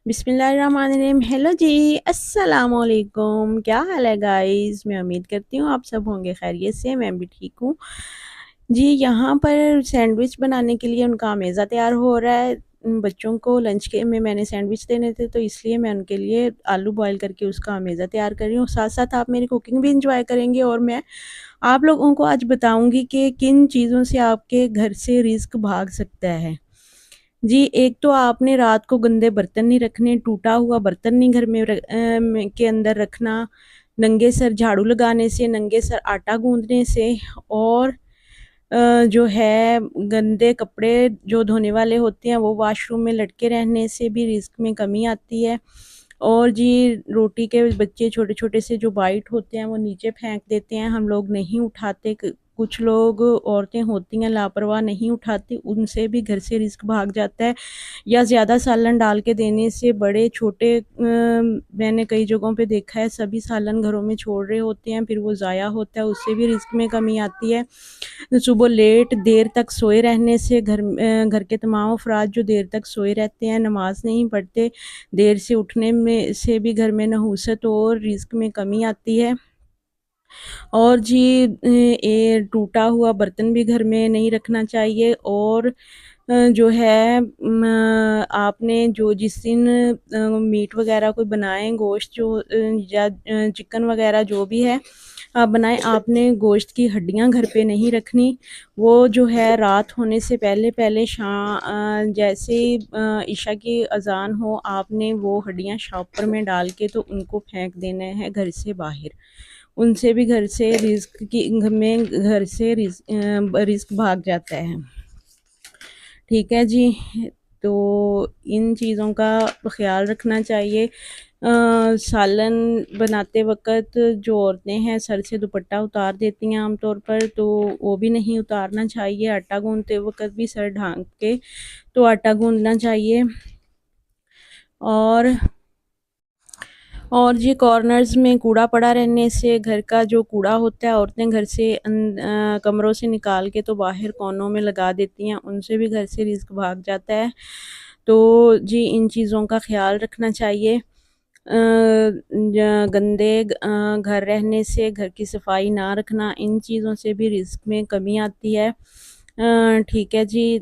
बिस्मिल्लाहिर्रहमानिर्रहीम। हेलो जी, अस्सलाम वालेकुम। क्या हाल है गाइस? मैं उम्मीद करती हूँ आप सब होंगे खैरियत से, मैं भी ठीक हूँ। जी, यहाँ पर सैंडविच बनाने के लिए उनका मेज़ा तैयार हो रहा है। बच्चों को लंच के में मैंने सैंडविच देने थे, तो इसलिए मैं उनके लिए आलू बॉयल करके उसका मेज़ा तैयार कर रही हूँ। साथ-साथ आप मेरी कुकिंग भी एन्जॉय करेंगे और मैं आप लोगों को आज बताऊँगी कि किन चीज़ों से आपके घर से रिस्क भाग सकता है। जी, एक तो आपने रात को गंदे बर्तन नहीं रखने, टूटा हुआ बर्तन नहीं घर में में के अंदर रखना, नंगे सर झाड़ू लगाने से, नंगे सर आटा गूँदने से और जो है गंदे कपड़े जो धोने वाले होते हैं वो वॉशरूम में लटके रहने से भी रिस्क में कमी आती है। और जी, रोटी के बच्चे छोटे-छोटे से जो बाइट होते हैं वो नीचे फेंक देते हैं, हम लोग नहीं उठाते। कुछ लोग औरतें होती हैं लापरवाह, नहीं उठाती, उनसे भी घर से रिस्क भाग जाता है। या ज़्यादा सालन डाल के देने से बड़े-छोटे मैंने कई जगहों पे देखा है सभी सालन घरों में छोड़ रहे होते हैं, फिर वो ज़ाया होता है, उससे भी रिस्क में कमी आती है। सुबह लेट देर तक सोए रहने से घर के तमाम अफ़राद जो देर तक सोए रहते हैं, नमाज़ नहीं पढ़ते, देर से उठने में से भी घर में नहूसत और रिज़्क में कमी आती है। और जी ये टूटा हुआ बर्तन भी घर में नहीं रखना चाहिए और जो है आपने जो जिस दिन मीट वग़ैरह कोई बनाएँ, गोश्त जो या चिकन वग़ैरह जो भी है आप बनाएँ, आपने गोश्त की हड्डियाँ घर पे नहीं रखनी। वो जो है रात होने से पहले-पहले जैसे ही इशा की अज़ान हो, आपने वो हड्डियाँ शॉपर में डाल के तो उनको फेंक देना है घर से बाहर। उनसे भी घर से रिस्क की घ में घर से रिस्क भाग जाता है। ठीक है जी, तो इन चीज़ों का ख़्याल रखना चाहिए। सालन बनाते वक़्त जो औरतें हैं सर से दुपट्टा उतार देती हैं आम तौर पर, तो वो भी नहीं उतारना चाहिए। आटा गूँथते वक़्त भी सर ढाँक के तो आटा गूँथना चाहिए। और और जी कॉर्नर्स में कूड़ा पड़ा रहने से घर का जो कूड़ा होता है औरतें घर से कमरों से निकाल के तो बाहर कोनों में लगा देती हैं, उनसे भी घर से रिस्क भाग जाता है। तो जी इन चीज़ों का ख़्याल रखना चाहिए। घर रहने से घर की सफाई ना रखना, इन चीज़ों से भी रिस्क में कमी आती है। ठीक है जी,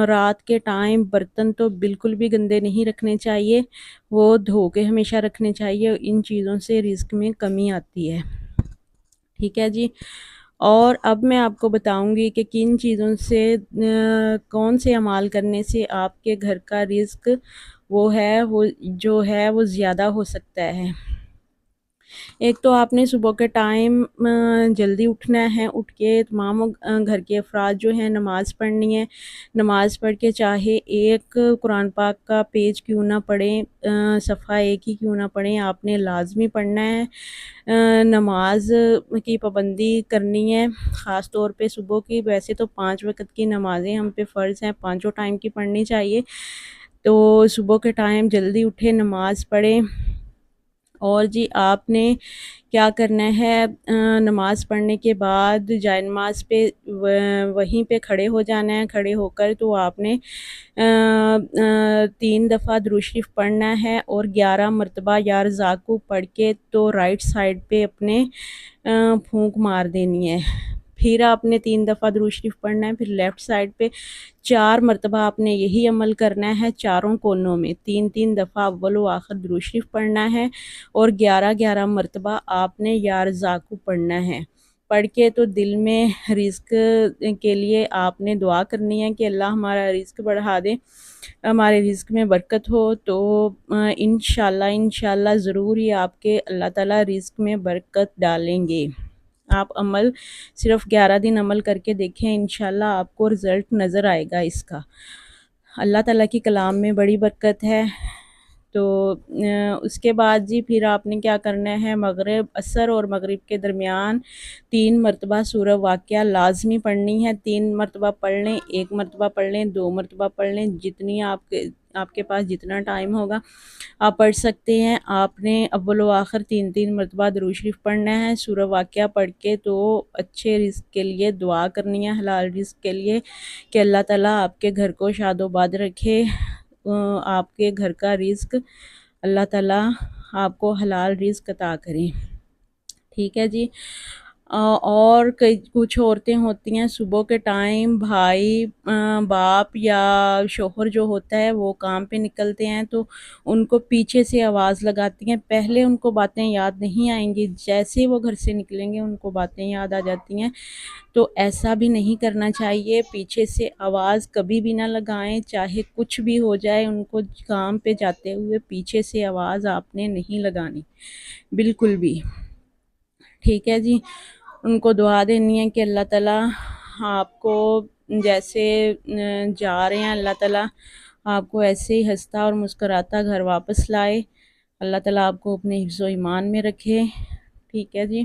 रात के टाइम बर्तन तो बिल्कुल भी गंदे नहीं रखने चाहिए, वो धो के हमेशा रखने चाहिए, इन चीज़ों से रिस्क में कमी आती है। ठीक है जी। और अब मैं आपको बताऊँगी कि किन चीज़ों से कौन से अमाल करने से आपके घर का रिस्क वो ज़्यादा हो सकता है। एक तो आपने सुबह के टाइम जल्दी उठना है, उठ के तमाम घर के अफ़राद जो हैं नमाज़ पढ़नी है। नमाज़ पढ़ के चाहे एक कुरान पाक का पेज क्यों ना पढ़ें, सफ़हा एक ही क्यों ना पढ़ें, आपने लाज़मी पढ़ना है। नमाज़ की पाबंदी करनी है, ख़ास तौर पे सुबह की। वैसे तो 5 वक़्त की नमाज़ें हम पे फ़र्ज़ हैं, पाँचों टाइम की पढ़नी चाहिए। तो सुबह के टाइम जल्दी उठें, नमाज़ पढ़ें। और जी आपने क्या करना है, नमाज़ पढ़ने के बाद जाए-नमाज़ पे वहीं पे खड़े हो जाना है, खड़े होकर तो आपने 3 दफ़ा दुरूद शरीफ पढ़ना है और 11 मरतबा या रज़ाक़ु पढ़ के तो राइट साइड पे अपने फूँक मार देनी है। फिर आपने 3 दफ़ा दुरूद शरीफ पढ़ना है, फिर लेफ़्ट साइड पे 4 मरतबा आपने यही अमल करना है, चारों कोनों में 3-3 दफ़ा अव्वल व आखिर दुरूद शरीफ पढ़ना है और 11-11 मरतबा आपने या रज़ाक़ु पढ़ना है। पढ़ के तो दिल में रिज़्क के लिए आपने दुआ करनी है कि अल्लाह हमारा रिज़्क बढ़ा दे, हमारे रिज़्क में बरकत हो। तो इंशाअल्लाह ज़रूर ही आपके अल्लाह ताला रिज़्क में बरकत डालेंगे। आप अमल सिर्फ़ 11 दिन अमल करके देखें, इंशाअल्लाह आपको रिज़ल्ट नज़र आएगा इसका। अल्लाह ताला की कलाम में बड़ी बरकत है। तो उसके बाद जी फिर आपने क्या करना है, मगरिब असर और मगरिब के दरमियान 3 मरतबा सूरह वाक़िया लाज़मी पढ़नी है। 3 मरतबा पढ़ लें, 1 मरतबा पढ़ लें, 2 मरतबा पढ़ लें, जितनी आपके पास जितना टाइम होगा आप पढ़ सकते हैं। आपने अव्वल व आखिर 3-3 मरतबा दुरूद शरीफ पढ़ना है। सूरह वाक़िया पढ़ के तो अच्छे रिज़्क के लिए दुआ करनी है, हलाल रिज़्क के लिए कि अल्लाह ताला आपके घर को शादोबाद रखे। आपके घर का रिज़्क अल्लाह ताला आपको हलाल रिज़्क अता करें। ठीक है जी। और कई कुछ औरतें होती हैं सुबह के टाइम भाई बाप या शौहर जो होता है वो काम पे निकलते हैं तो उनको पीछे से आवाज़ लगाती हैं। पहले उनको बातें याद नहीं आएँगी, जैसे ही वो घर से निकलेंगे उनको बातें याद आ जाती हैं। तो ऐसा भी नहीं करना चाहिए, पीछे से आवाज़ कभी भी ना लगाएँ, चाहे कुछ भी हो जाए उनको काम पे जाते हुए पीछे से आवाज़ आपने नहीं लगानी, बिल्कुल भी। ठीक है जी। उनको दुआ देनी है कि अल्लाह ताला आपको जैसे जा रहे हैं अल्लाह ताला आपको ऐसे ही हँसता और मुस्कुराता घर वापस लाए। अल्लाह ताला आपको अपने हिफ्ज़ व ईमान में रखे। ठीक है जी।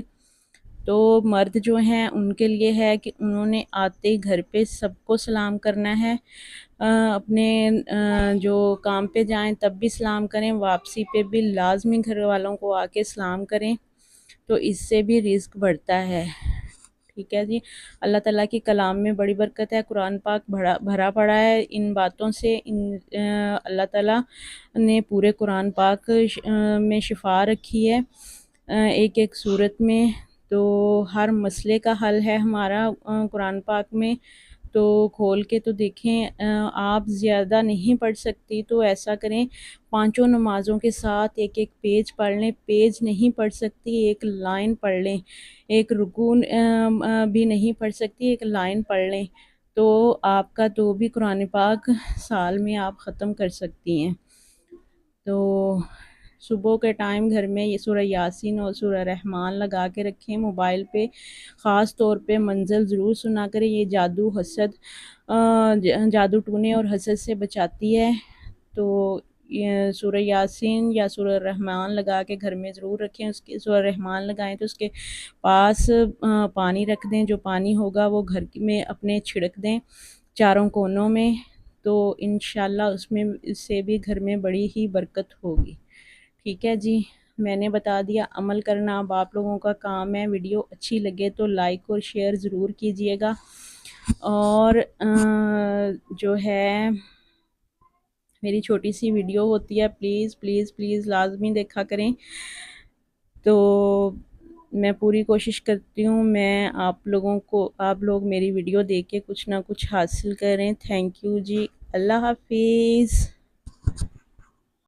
तो मर्द जो हैं उनके लिए है कि उन्होंने आते ही घर पे सबको सलाम करना है। अपने जो काम पे जाएँ तब भी सलाम करें, वापसी पे भी लाज़मी घर वालों को आके सलाम करें, तो इससे भी रिज़्क बढ़ता है। ठीक है जी। अल्लाह ताला की कलाम में बड़ी बरकत है, कुरान पाक भरा पड़ा है इन बातों से। अल्लाह ताला ने पूरे कुरान पाक में शिफा रखी है, एक-एक सूरत में। तो हर मसले का हल है हमारा कुरान पाक में। तो खोल के तो देखें। आप ज़्यादा नहीं पढ़ सकती तो ऐसा करें, पाँचों नमाज़ों के साथ एक-एक पेज पढ़ लें। पेज नहीं पढ़ सकती, एक लाइन पढ़ लें। एक रुकू भी नहीं पढ़ सकती, एक लाइन पढ़ लें। तो आपका तो भी कुरान पाक साल में आप ख़त्म कर सकती हैं। तो सुबह के टाइम घर में ये सूरह यासीन और सूरह रहमान लगा के रखें मोबाइल पे। ख़ास तौर पे मंज़िल ज़रूर सुना करें, ये जादू हसद जादू टूने और हसद से बचाती है। तो ये सूरह यासीन या सूरह रहमान लगा के घर में ज़रूर रखें। उसके सूरह रहमान लगाएँ तो उसके पास पानी रख दें, जो पानी होगा वो घर में अपने छिड़क दें चारों कोनों में, तो इंशाल्लाह उसमें से भी घर में बड़ी ही बरकत होगी। ठीक है जी। मैंने बता दिया, अमल करना अब आप लोगों का काम है। वीडियो अच्छी लगे तो लाइक और शेयर ज़रूर कीजिएगा। और जो है मेरी छोटी सी वीडियो होती है, प्लीज़ प्लीज़ प्लीज़ लाज़मी देखा करें। तो मैं पूरी कोशिश करती हूँ मैं आप लोग मेरी वीडियो देख के कुछ ना कुछ हासिल करें। थैंक यू जी। अल्लाह हाफ़िज़।